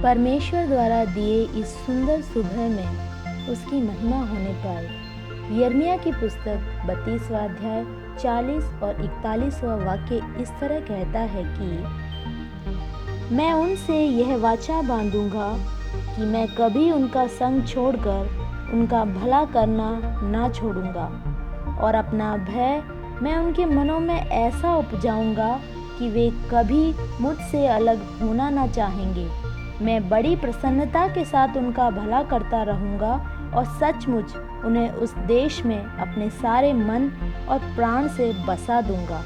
परमेश्वर द्वारा दिए इस सुंदर सुबह में उसकी महिमा होने पाए। यिर्मयाह की पुस्तक 32वां अध्याय 40 और 41वां वाक्य इस तरह कहता है कि मैं उनसे यह वाचा बांधूंगा कि मैं कभी उनका संग छोड़कर उनका भला करना ना छोड़ूंगा, और अपना भय मैं उनके मनों में ऐसा उपजाऊंगा कि वे कभी मुझसे अलग होना ना चाहेंगे। मैं बड़ी प्रसन्नता के साथ उनका भला करता रहूंगा और सचमुच उन्हें उस देश में अपने सारे मन और प्राण से बसा दूंगा।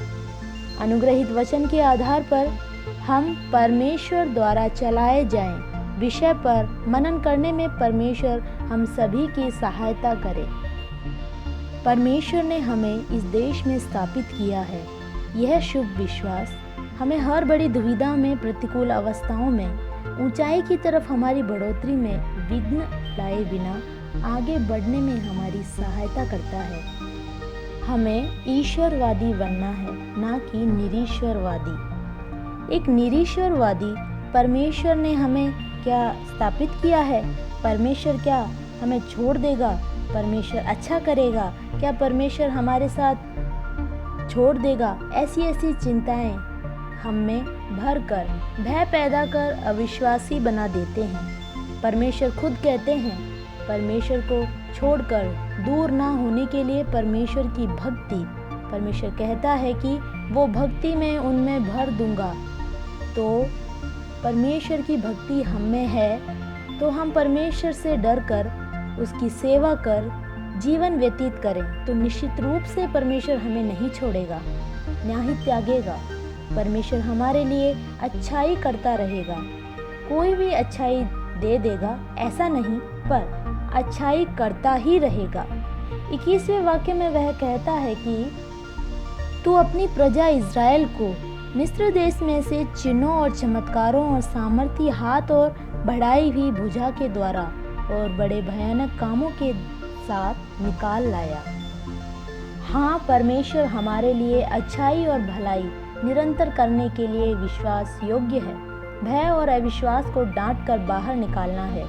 अनुग्रहित वचन के आधार पर हम परमेश्वर द्वारा चलाए जाएं विषय पर मनन करने में परमेश्वर हम सभी की सहायता करे। परमेश्वर ने हमें इस देश में स्थापित किया है। यह शुभ विश्वास हमें हर बड़ी दुविधा में, प्रतिकूल अवस्थाओं में, ऊंचाई की तरफ हमारी बढ़ोतरी में विघ्न लाए बिना आगे बढ़ने में हमारी सहायता करता है। हमें ईश्वरवादी बनना है, ना कि निरीश्वरवादी। एक निरीश्वरवादी परमेश्वर ने हमें क्या स्थापित किया है? परमेश्वर क्या हमें छोड़ देगा? परमेश्वर अच्छा करेगा? क्या परमेश्वर हमारे साथ छोड़ देगा? ऐसी चिंताएं हम में भर कर, भय पैदा कर अविश्वासी बना देते हैं। परमेश्वर खुद कहते हैं, परमेश्वर को छोड़कर दूर ना होने के लिए परमेश्वर की भक्ति, परमेश्वर कहता है कि वो भक्ति मैं उनमें भर दूंगा। तो परमेश्वर की भक्ति हम में है तो हम परमेश्वर से डर कर उसकी सेवा कर जीवन व्यतीत करें तो निश्चित रूप से परमेश्वर हमें नहीं छोड़ेगा, ना ही त्यागेगा। परमेश्वर हमारे लिए अच्छाई करता रहेगा। कोई भी अच्छाई दे देगा ऐसा नहीं, पर अच्छाई करता ही रहेगा। 21वें वाक्य में वह कहता है कि तू अपनी प्रजा इज़राइल को मिस्र देश में से चिन्हों और चमत्कारों और सामर्थी हाथ और बढ़ाई हुई भुजा के द्वारा और बड़े भयानक कामों के साथ निकाल लाया। हाँ, परमेश्वर हमारे लिए अच्छाई और भलाई निरंतर करने के लिए विश्वास योग्य है। भय और अविश्वास को डांट कर बाहर निकालना है।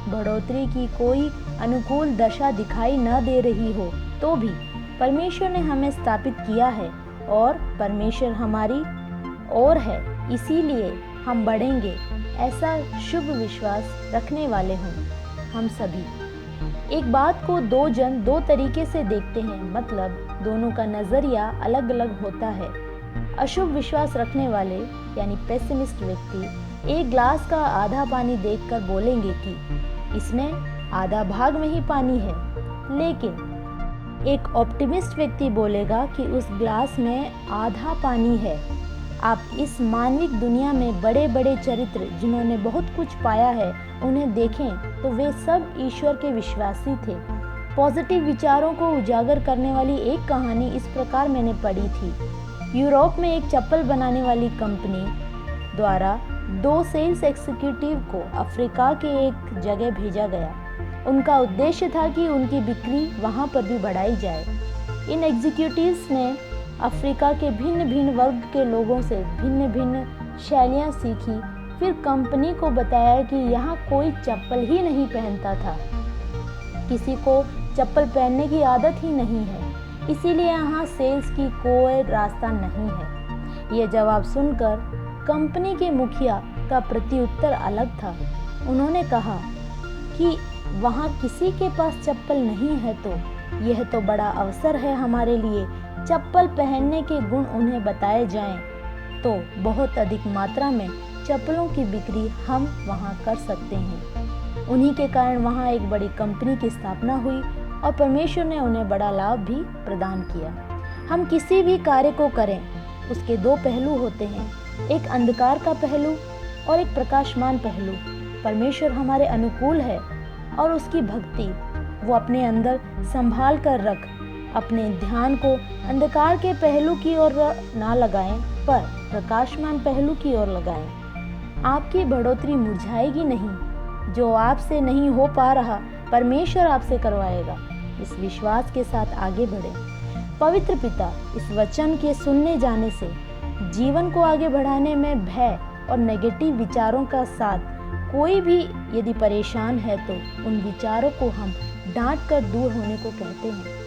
बढ़ोतरी की कोई अनुकूल दशा दिखाई न दे रही हो तो भी परमेश्वर ने हमें स्थापित किया है और परमेश्वर हमारी ओर है, इसीलिए हम बढ़ेंगे। ऐसा शुभ विश्वास रखने वाले हों हम सभी। एक बात को दो जन दो तरीके से देखते हैं, मतलब दोनों का नजरिया अलग अलग होता है। अशुभ विश्वास रखने वाले यानी पेसिमिस्ट व्यक्ति एक ग्लास का आधा पानी देखकर बोलेंगे कि इसमें आधा भाग में ही पानी है, लेकिन एक ऑप्टिमिस्ट व्यक्ति बोलेगा कि उस ग्लास में आधा पानी है। आप इस मानविक दुनिया में बड़े बड़े चरित्र जिन्होंने बहुत कुछ पाया है उन्हें देखें तो वे सब ईश्वर के विश्वासी थे। पॉजिटिव विचारों को उजागर करने वाली एक कहानी इस प्रकार मैंने पढ़ी थी। यूरोप में एक चप्पल बनाने वाली कंपनी द्वारा 2 सेल्स एग्जीक्यूटिव को अफ्रीका के एक जगह भेजा गया। उनका उद्देश्य था कि उनकी बिक्री वहां पर भी बढ़ाई जाए। इन एग्जीक्यूटिव्स ने अफ्रीका के भिन्न भिन्न वर्ग के लोगों से भिन्न भिन्न शैलियाँ सीखी, फिर कंपनी को बताया कि यहाँ कोई चप्पल ही नहीं पहनता था, किसी को चप्पल पहनने की आदत ही नहीं है, इसीलिए यहाँ सेल्स की कोई रास्ता नहीं है। यह जवाब सुनकर कंपनी के मुखिया का प्रत्युत्तर अलग था। उन्होंने कहा कि वहाँ किसी के पास चप्पल नहीं है तो यह तो बड़ा अवसर है हमारे लिए। चप्पल पहनने के गुण उन्हें बताए जाएं तो बहुत अधिक मात्रा में चप्पलों की बिक्री हम वहाँ कर सकते हैं। उन्हीं के कारण वहाँ एक बड़ी कंपनी की स्थापना हुई और परमेश्वर ने उन्हें बड़ा लाभ भी प्रदान किया। हम किसी भी कार्य को करें उसके 2 पहलू होते हैं, एक अंधकार का पहलू और एक प्रकाशमान पहलू। परमेश्वर हमारे अनुकूल है और उसकी भक्ति वो अपने अंदर संभाल कर रख, अपने ध्यान को अंधकार के पहलू की ओर ना लगाएं पर प्रकाशमान पहलू की ओर लगाएं। आपकी बढ़ोतरी मुरझाएगी नहीं। जो आपसे नहीं हो पा रहा परमेश्वर आपसे करवाएगा। इस विश्वास के साथ आगे बढ़ें। पवित्र पिता, इस वचन के सुनने जाने से जीवन को आगे बढ़ाने में भय और नेगेटिव विचारों का साथ कोई भी यदि परेशान है तो उन विचारों को हम डांट कर दूर होने को कहते हैं।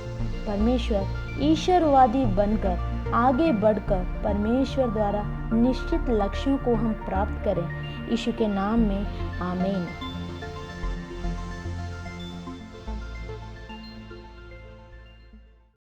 परमेश्वर ईश्वरवादी बनकर आगे बढ़कर परमेश्वर द्वारा निश्चित लक्ष्यों को हम प्राप्त करें। यीशु के नाम में आमीन।